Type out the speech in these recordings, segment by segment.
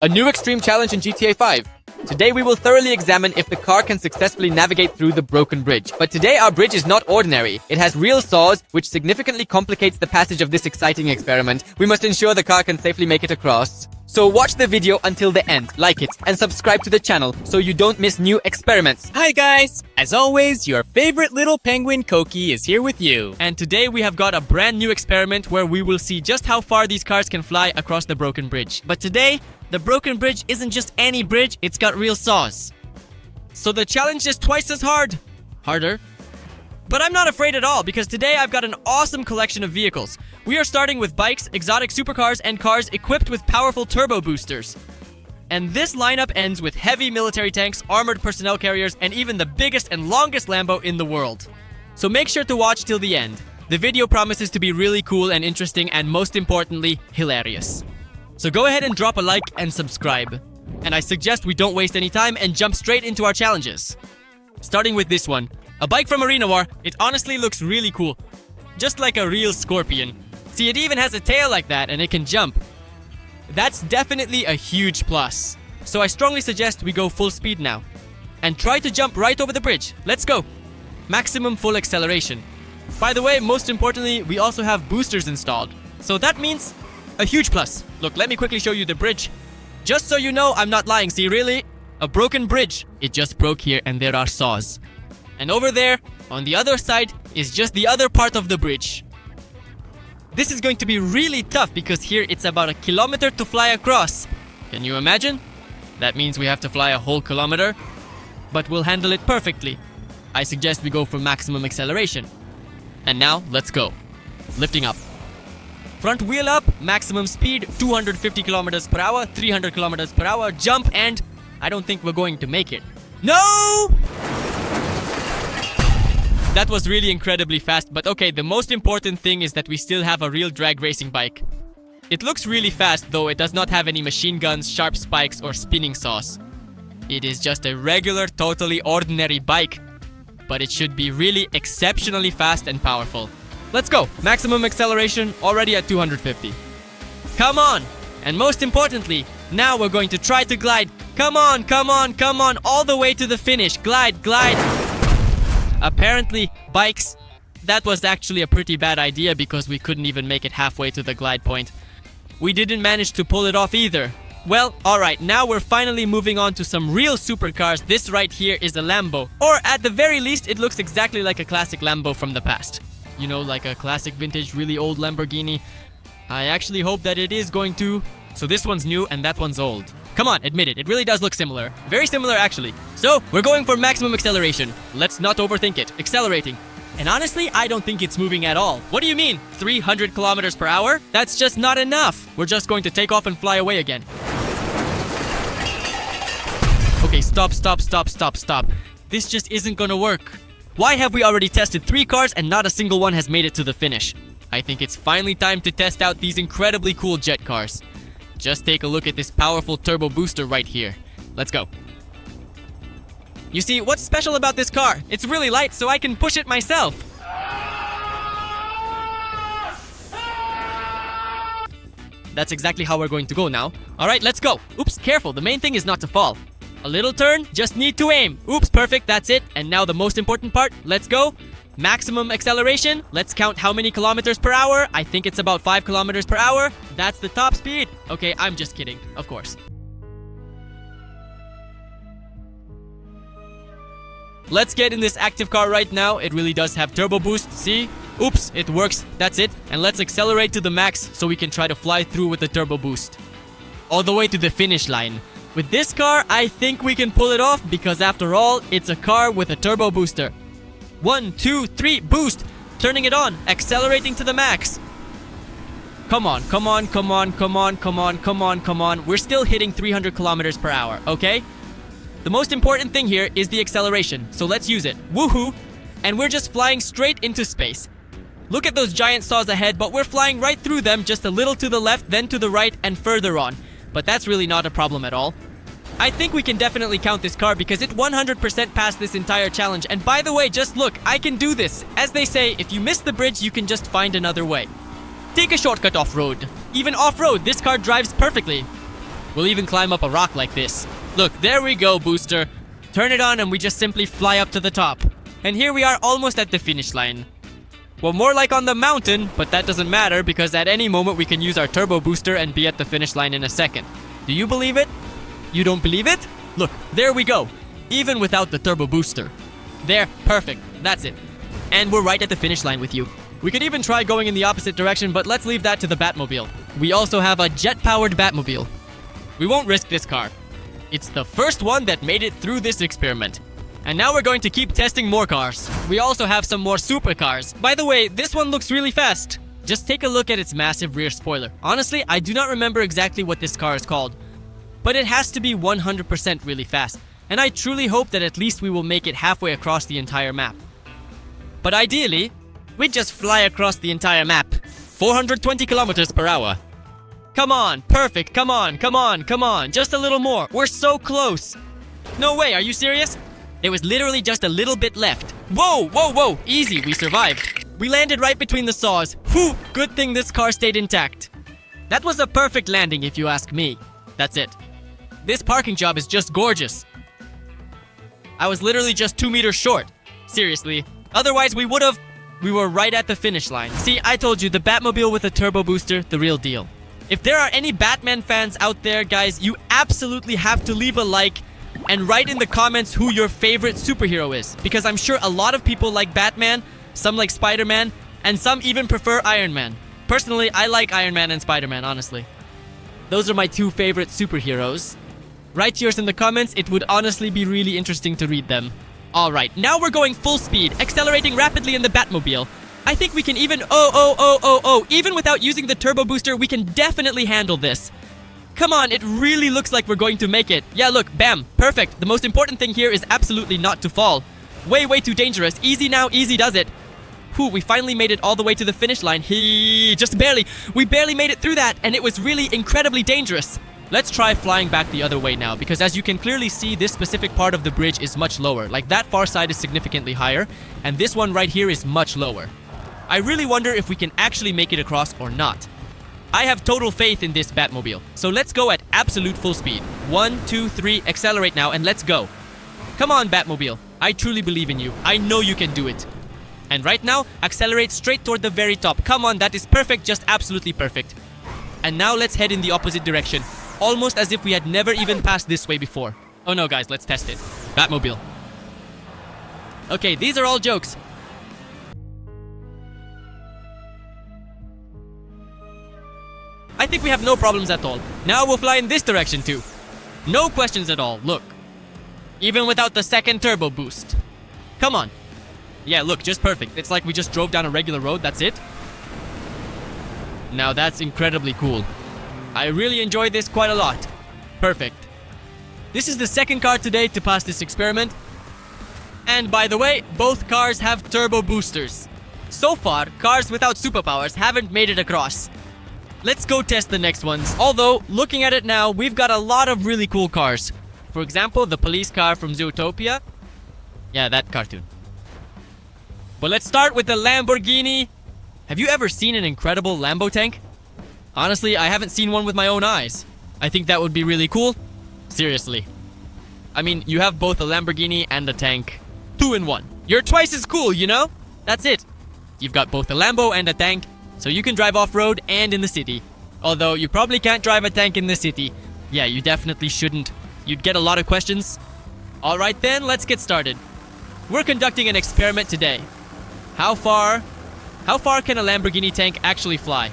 A new extreme challenge in GTA 5. Today we will thoroughly examine if the car can successfully navigate through the broken bridge. But today our bridge is not ordinary. It has real saws, which significantly complicates the passage of this exciting experiment. We must ensure the car can safely make it across. So watch the video until the end, like it, and subscribe to the channel so you don't miss new experiments. Hi guys! As always, your favorite little penguin Koki is here with you. And today we have got a brand new experiment where we will see just how far these cars can fly across the broken bridge. But today, the broken bridge isn't just any bridge, it's got real saws. So the challenge is twice as hard. Harder. But I'm not afraid at all because today I've got an awesome collection of vehicles. We are starting with bikes, exotic supercars, and cars equipped with powerful turbo boosters. And this lineup ends with heavy military tanks, armored personnel carriers, and even the biggest and longest Lambo in the world. So make sure to watch till the end. The video promises to be really cool and interesting and most importantly, hilarious. So go ahead and drop a like and subscribe. And I suggest we don't waste any time and jump straight into our challenges. Starting with this one. A bike from Arena War. It honestly looks really cool. Just like a real scorpion. See, it even has a tail like that and it can jump. That's definitely a huge plus. So I strongly suggest we go full speed now. And try to jump right over the bridge. Let's go. Maximum full acceleration. By the way, most importantly, we also have boosters installed. So that means a huge plus. Look, let me quickly show you the bridge. Just so you know, I'm not lying. See, really? A broken bridge. It just broke here and there are saws. And over there, on the other side, is just the other part of the bridge. This is going to be really tough because here it's about 1 kilometer to fly across. Can you imagine? That means we have to fly a whole kilometer. But we'll handle it perfectly. I suggest we go for maximum acceleration. And now, let's go. Lifting up. Front wheel up, maximum speed, 250 kilometers per hour, 300 kilometers per hour, jump, and I don't think we're going to make it. No! That was really incredibly fast, but okay, the most important thing is that we still have a real drag racing bike. It looks really fast, though it does not have any machine guns, sharp spikes, or spinning saws. It is just a regular, totally ordinary bike, but it should be really exceptionally fast and powerful. Let's go! Maximum acceleration already at 250. Come on! And most importantly, now we're going to try to glide. Come on, come on, come on, all the way to the finish. Glide, glide. Apparently, bikes, that was actually a pretty bad idea because we couldn't even make it halfway to the glide point. We didn't manage to pull it off either. Well, alright, now we're finally moving on to some real supercars. This right here is a Lambo. Or at the very least, it looks exactly like a classic Lambo from the past. You know, like a classic vintage, really old Lamborghini. I actually hope that it is going to. So this one's new and that one's old. Come on, admit it. It really does look similar. Very similar, actually. So, we're going for maximum acceleration. Let's not overthink it. Accelerating. And honestly, I don't think it's moving at all. What do you mean? 300 kilometers per hour? That's just not enough. We're just going to take off and fly away again. Okay, stop, stop, stop, stop, stop. This just isn't gonna work. Why have we already tested 3 cars and not a single one has made it to the finish? I think it's finally time to test out these incredibly cool jet cars. Just take a look at this powerful turbo booster right here. Let's go. You see, what's special about this car? It's really light, so I can push it myself. That's exactly how we're going to go now. Alright, let's go. Oops, careful. The main thing is not to fall. A little turn, just need to aim. Oops, perfect, that's it. And now the most important part, let's go. Maximum acceleration. Let's count how many kilometers per hour. I think it's about 5 kilometers per hour. That's the top speed. Okay, I'm just kidding, of course. Let's get in this active car right now. It really does have turbo boost, see? Oops, it works, that's it. And let's accelerate to the max so we can try to fly through with the turbo boost. All the way to the finish line. With this car, I think we can pull it off because after all, it's a car with a turbo booster. 1, 2, 3, boost! Turning it on, accelerating to the max. Come on, come on, come on, come on, come on, come on, come on. We're still hitting 300 kilometers per hour, okay? The most important thing here is the acceleration, so let's use it. Woohoo! And we're just flying straight into space. Look at those giant saws ahead, but we're flying right through them, just a little to the left, then to the right, and further on. But that's really not a problem at all. I think we can definitely count this car because it 100% passed this entire challenge. And by the way, just look, I can do this. As they say, if you miss the bridge, you can just find another way. Take a shortcut off-road. Even off-road, this car drives perfectly. We'll even climb up a rock like this. Look, there we go, booster. Turn it on and we just simply fly up to the top. And here we are almost at the finish line. Well, more like on the mountain, but that doesn't matter because at any moment we can use our turbo booster and be at the finish line in a second. Do you believe it? You don't believe it? Look, there we go. Even without the turbo booster. There, perfect. That's it. And we're right at the finish line with you. We could even try going in the opposite direction, but let's leave that to the Batmobile. We also have a jet-powered Batmobile. We won't risk this car. It's the first one that made it through this experiment. And now we're going to keep testing more cars. We also have some more supercars. By the way, this one looks really fast. Just take a look at its massive rear spoiler. Honestly, I do not remember exactly what this car is called. But it has to be 100% really fast. And I truly hope that at least we will make it halfway across the entire map. But ideally, we'd just fly across the entire map. 420 kilometers per hour. Come on, perfect, come on, come on, come on. Just a little more. We're so close. No way, are you serious? There was literally just a little bit left. Whoa, whoa, whoa, easy, we survived. We landed right between the saws. Whew, good thing this car stayed intact. That was a perfect landing if you ask me. That's it. This parking job is just gorgeous. I was literally just 2 meters short. Seriously. Otherwise, we were right at the finish line. See, I told you, the Batmobile with a turbo booster, the real deal. If there are any Batman fans out there, guys, you absolutely have to leave a like and write in the comments who your favorite superhero is. Because I'm sure a lot of people like Batman, some like Spider-Man, and some even prefer Iron Man. Personally, I like Iron Man and Spider-Man, honestly. Those are my 2 favorite superheroes. Write yours in the comments, it would honestly be really interesting to read them. Alright, now we're going full speed, accelerating rapidly in the Batmobile. I think we can even even without using the turbo booster, we can definitely handle this. Come on, it really looks like we're going to make it. Yeah, look, bam, perfect. The most important thing here is absolutely not to fall. Way, way too dangerous. Easy now, easy does it. Whew, we finally made it all the way to the finish line. Just barely. We barely made it through that, and it was really incredibly dangerous. Let's try flying back the other way now, because as you can clearly see, this specific part of the bridge is much lower. Like, that far side is significantly higher, and this one right here is much lower. I really wonder if we can actually make it across or not. I have total faith in this Batmobile, so let's go at absolute full speed. 1, 2, 3, accelerate now, and let's go. Come on, Batmobile. I truly believe in you. I know you can do it. And right now, accelerate straight toward the very top. Come on, that is perfect, just absolutely perfect. And now let's head in the opposite direction. Almost as if we had never even passed this way before. Oh no, guys, let's test it. Batmobile. Okay, these are all jokes. I think we have no problems at all. Now we'll fly in this direction too. No questions at all, look. Even without the second turbo boost. Come on. Yeah, look, just perfect. It's like we just drove down a regular road, that's it. Now that's incredibly cool. I really enjoyed this quite a lot. Perfect. This is the second car today to pass this experiment. And by the way, both cars have turbo boosters. So far, cars without superpowers haven't made it across. Let's go test the next ones. Although, looking at it now, we've got a lot of really cool cars. For example, the police car from Zootopia. Yeah, that cartoon. But let's start with the Lamborghini. Have you ever seen an incredible Lambo tank? Honestly, I haven't seen one with my own eyes. I think that would be really cool. Seriously. I mean, you have both a Lamborghini and a tank. 2 in 1. You're twice as cool, you know? That's it. You've got both a Lambo and a tank, so you can drive off-road and in the city. Although, you probably can't drive a tank in the city. Yeah, you definitely shouldn't. You'd get a lot of questions. Alright then, let's get started. We're conducting an experiment today. How far can a Lamborghini tank actually fly?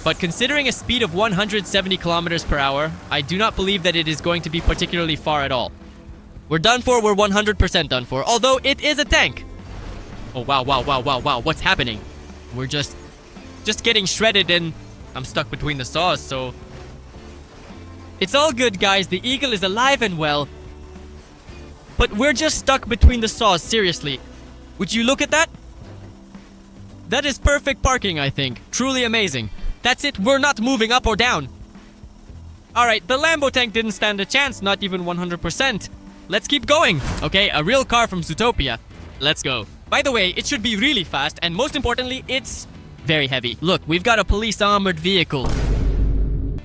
But considering a speed of 170 kilometers per hour, I do not believe that it is going to be particularly far at all. We're done for, we're 100% done for, although it is a tank. Oh, wow, what's happening? We're just getting shredded and I'm stuck between the saws, so... It's all good, guys, the Eagle is alive and well. But we're just stuck between the saws, seriously. Would you look at that? That is perfect parking, I think. Truly amazing. That's it, we're not moving up or down. Alright, the Lambo tank didn't stand a chance, not even 100%. Let's keep going. Okay, a real car from Zootopia. Let's go. By the way, it should be really fast, and most importantly, it's very heavy. Look, we've got a police armored vehicle.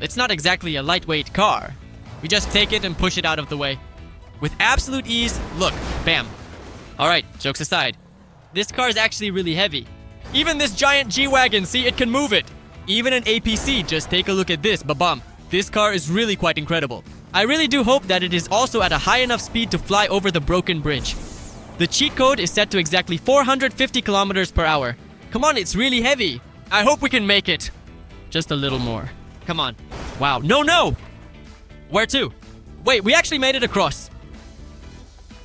it's not exactly a lightweight car. We just take it and push it out of the way. With absolute ease, look, bam. Alright, jokes aside. This car is actually really heavy. Even this giant G-Wagon, see, it can move it. Even an APC, just take a look at this, ba-bum. This car is really quite incredible. I really do hope that it is also at a high enough speed to fly over the broken bridge. The cheat code is set to exactly 450 kilometers per hour. Come on, it's really heavy. I hope we can make it. Just a little more. Come on. Wow, no! Where to? Wait, we actually made it across.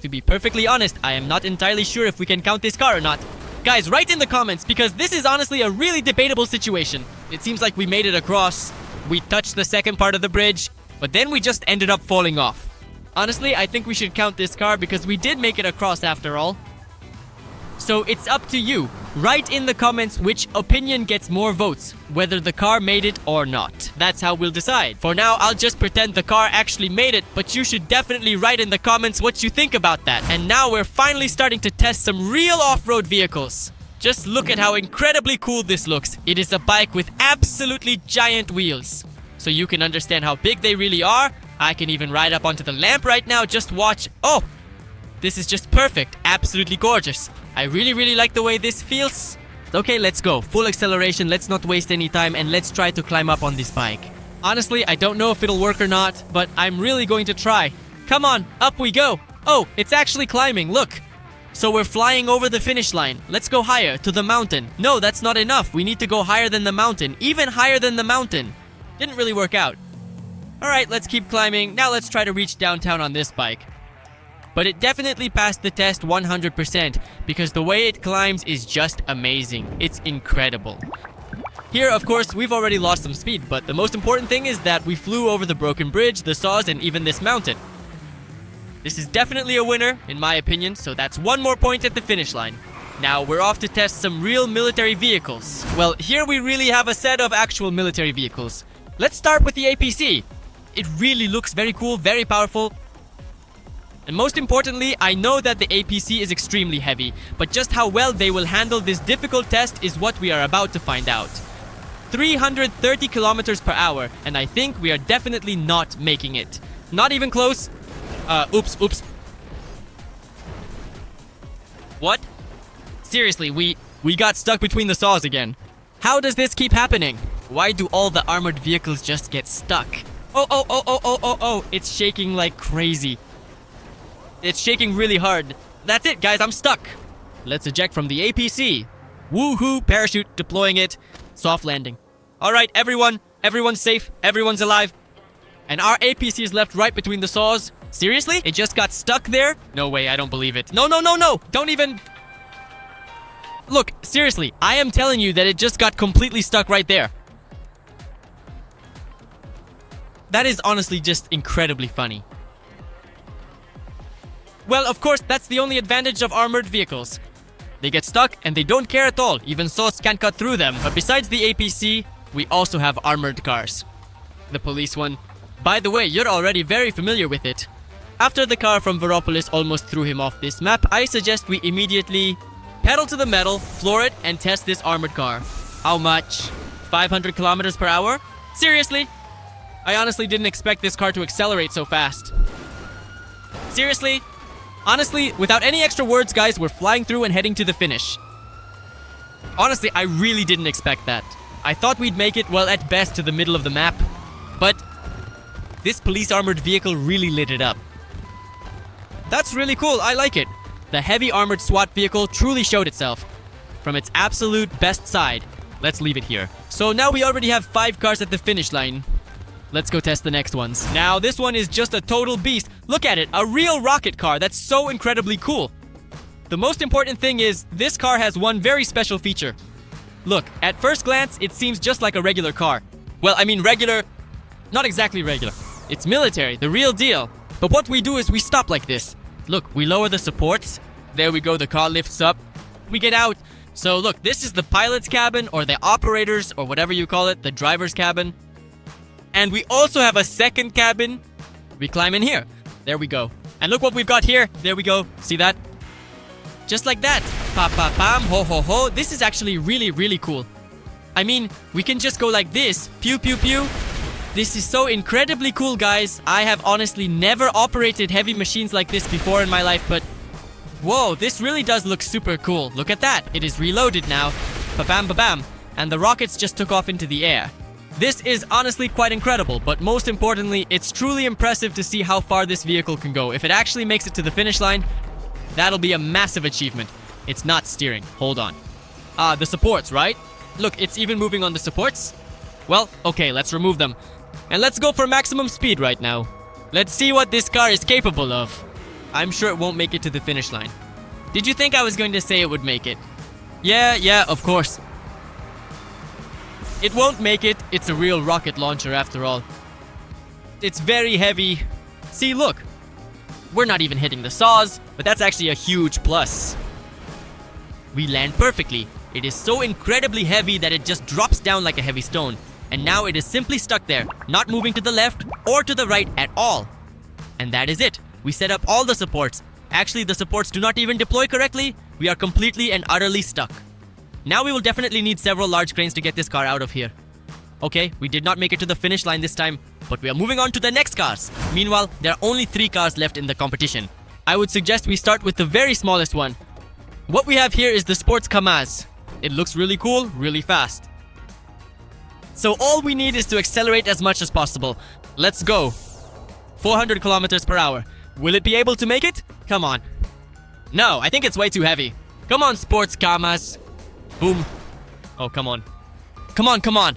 To be perfectly honest, I am not entirely sure if we can count this car or not. Guys, write in the comments because this is honestly a really debatable situation. It seems like we made it across. We touched the second part of the bridge, but then we just ended up falling off. Honestly, I think we should count this car because we did make it across after all. So it's up to you. Write in the comments which opinion gets more votes, whether the car made it or not. That's how we'll decide. For now, I'll just pretend the car actually made it, but you should definitely write in the comments what you think about that. And now we're finally starting to test some real off-road vehicles. Just look at how incredibly cool this looks. It is a bike with absolutely giant wheels. So you can understand how big they really are. I can even ride up onto the lamp right now. Just watch. Oh, this is just perfect. Absolutely gorgeous. I really like the way this feels. Okay, let's go. Full acceleration. Let's not waste any time and let's try to climb up on this bike. Honestly, I don't know if it'll work or not, but I'm really going to try. Come on, up we go. Oh, it's actually climbing. Look. So we're flying over the finish line. Let's go higher, to the mountain. No, that's not enough. We need to go higher than the mountain. Even higher than the mountain. Didn't really work out. Alright, let's keep climbing. Now let's try to reach downtown on this bike. But it definitely passed the test 100% because the way it climbs is just amazing. It's incredible. Here, of course, we've already lost some speed, but the most important thing is that we flew over the broken bridge, the saws, and even this mountain. This is definitely a winner, in my opinion, so that's one more point at the finish line. Now, we're off to test some real military vehicles. Well, here we really have a set of actual military vehicles. Let's start with the APC. It really looks very cool, very powerful. And most importantly, I know that the APC is extremely heavy, but just how well they will handle this difficult test is what we are about to find out. 330 kilometers per hour, and I think we are definitely not making it. Not even close. Oops. What? Seriously, we got stuck between the saws again. How does this keep happening? Why do all the armored vehicles just get stuck? Oh, it's shaking like crazy. It's shaking really hard. That's it, guys, I'm stuck. Let's eject from the APC. Woohoo, parachute, deploying it. Soft landing. Alright, everyone's safe, everyone's alive. And our APC is left right between the saws. Seriously? It just got stuck there? No way, I don't believe it. No. Don't even... Look, seriously, I am telling you that it just got completely stuck right there. That is honestly just incredibly funny. Well, of course, that's the only advantage of armored vehicles. They get stuck and they don't care at all. Even saws can't cut through them. But besides the APC, we also have armored cars. The police one. By the way, you're already very familiar with it. After the car from Veropolis almost threw him off this map, I suggest we immediately pedal to the metal, floor it, and test this armored car. How much? 500 kilometers per hour? Seriously? I honestly didn't expect this car to accelerate so fast. Seriously? Honestly, without any extra words, guys, we're flying through and heading to the finish. Honestly, I really didn't expect that. I thought we'd make it, well, at best to the middle of the map. But this police armored vehicle really lit it up. That's really cool, I like it. The heavy armored SWAT vehicle truly showed itself from its absolute best side. Let's leave it here. So now we already have 5 cars at the finish line. Let's go test the next ones. Now, this one is just a total beast. Look at it, a real rocket car. That's so incredibly cool. The most important thing is, this car has one very special feature. Look, at first glance, it seems just like a regular car. Well, I mean regular, not exactly regular. It's military, the real deal. But what we do is we stop like this. Look, we lower the supports. There we go, the car lifts up. We get out. So look, this is the pilot's cabin, or the operator's, or whatever you call it, the driver's cabin. And we also have a second cabin. We climb in here. There we go. And look what we've got here. There we go. See that? Just like that. Pa pa pam, ho ho ho. This is actually really, really cool. I mean, we can just go like this. Pew pew pew. This is so incredibly cool, guys. I have honestly never operated heavy machines like this before in my life, but whoa, this really does look super cool. Look at that. It is reloaded now. Ba-bam, ba-bam. And the rockets just took off into the air. This is honestly quite incredible, but most importantly, it's truly impressive to see how far this vehicle can go. If it actually makes it to the finish line, that'll be a massive achievement. It's not steering. Hold on. The supports, right? Look, it's even moving on the supports. Well, okay, let's remove them. And let's go for maximum speed right now. Let's see what this car is capable of. I'm sure it won't make it to the finish line. Did you think I was going to say it would make it? Yeah, of course. It won't make it. It's a real rocket launcher after all. It's very heavy. See, look. We're not even hitting the saws, but that's actually a huge plus. We land perfectly. It is so incredibly heavy that it just drops down like a heavy stone. And now it is simply stuck there, not moving to the left or to the right at all. And that is it. We set up all the supports. Actually, the supports do not even deploy correctly. We are completely and utterly stuck. Now we will definitely need several large cranes to get this car out of here. Okay, we did not make it to the finish line this time, but we are moving on to the next cars. Meanwhile, there are only 3 cars left in the competition. I would suggest we start with the very smallest one. What we have here is the sports Kamaz. It looks really cool, really fast. So all we need is to accelerate as much as possible. Let's go. 400 kilometers per hour. Will it be able to make it? Come on. No, I think it's way too heavy. Come on, sports Kamaz. Boom. Oh, come on. Come on.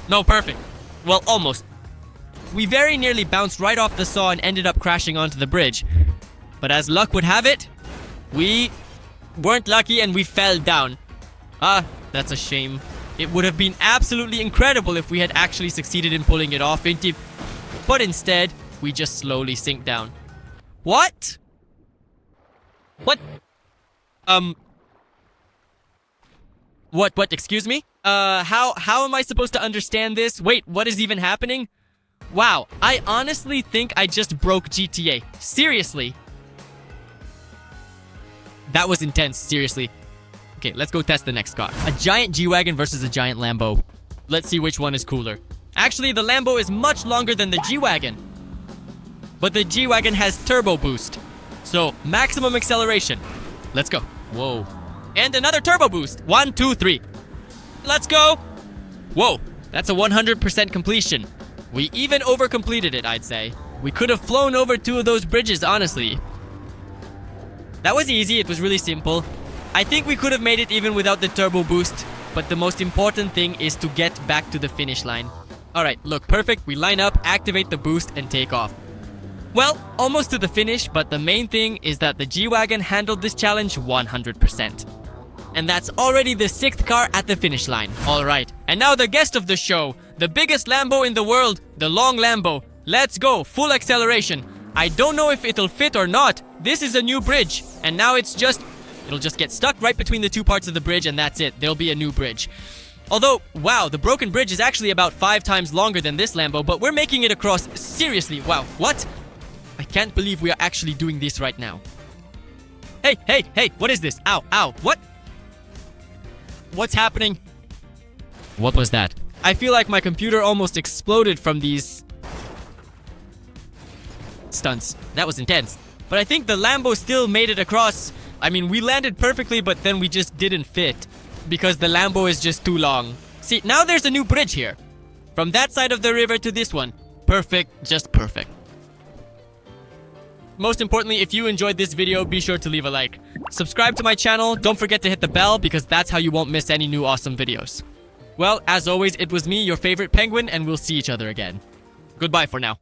No, perfect. Well, almost. We very nearly bounced right off the saw and ended up crashing onto the bridge. But as luck would have it, we weren't lucky and we fell down. That's a shame. It would have been absolutely incredible if we had actually succeeded in pulling it off, but instead, we just slowly sink down. What? What? What, excuse me? How am I supposed to understand this? Wait, what is even happening? Wow, I honestly think I just broke GTA. Seriously. That was intense, seriously. Okay, let's go test the next car. A giant G-Wagon versus a giant Lambo. Let's see which one is cooler. Actually, the Lambo is much longer than the G-Wagon. But the G-Wagon has turbo boost. So, maximum acceleration. Let's go. Whoa. And another turbo boost. 1, 2, 3. Let's go. Whoa, that's a 100% completion. We even over-completed it, I'd say. We could have flown over 2 of those bridges, honestly. That was easy. It was really simple. I think we could have made it even without the turbo boost, but the most important thing is to get back to the finish line. Alright, look, perfect. We line up, activate the boost, and take off. Well, almost to the finish, but the main thing is that the G-Wagon handled this challenge 100%. And that's already the 6th car at the finish line. Alright, and now the guest of the show, the biggest Lambo in the world, the long Lambo. Let's go, full acceleration. I don't know if it'll fit or not. This is a new bridge, and now it'll just get stuck right between the 2 parts of the bridge, and that's it. There'll be a new bridge. Although, wow, the broken bridge is actually about 5 times longer than this Lambo, but we're making it across. Seriously, wow, what? I can't believe we are actually doing this right now. Hey, what is this? Ow, what? What's happening? What was that? I feel like my computer almost exploded from these stunts. That was intense. But I think the Lambo still made it across. I mean, we landed perfectly, but then we just didn't fit because the Lambo is just too long. See, now there's a new bridge here. From that side of the river to this one. Perfect, just perfect. Most importantly, if you enjoyed this video, be sure to leave a like. Subscribe to my channel. Don't forget to hit the bell because that's how you won't miss any new awesome videos. Well, as always, it was me, your favorite penguin, and we'll see each other again. Goodbye for now.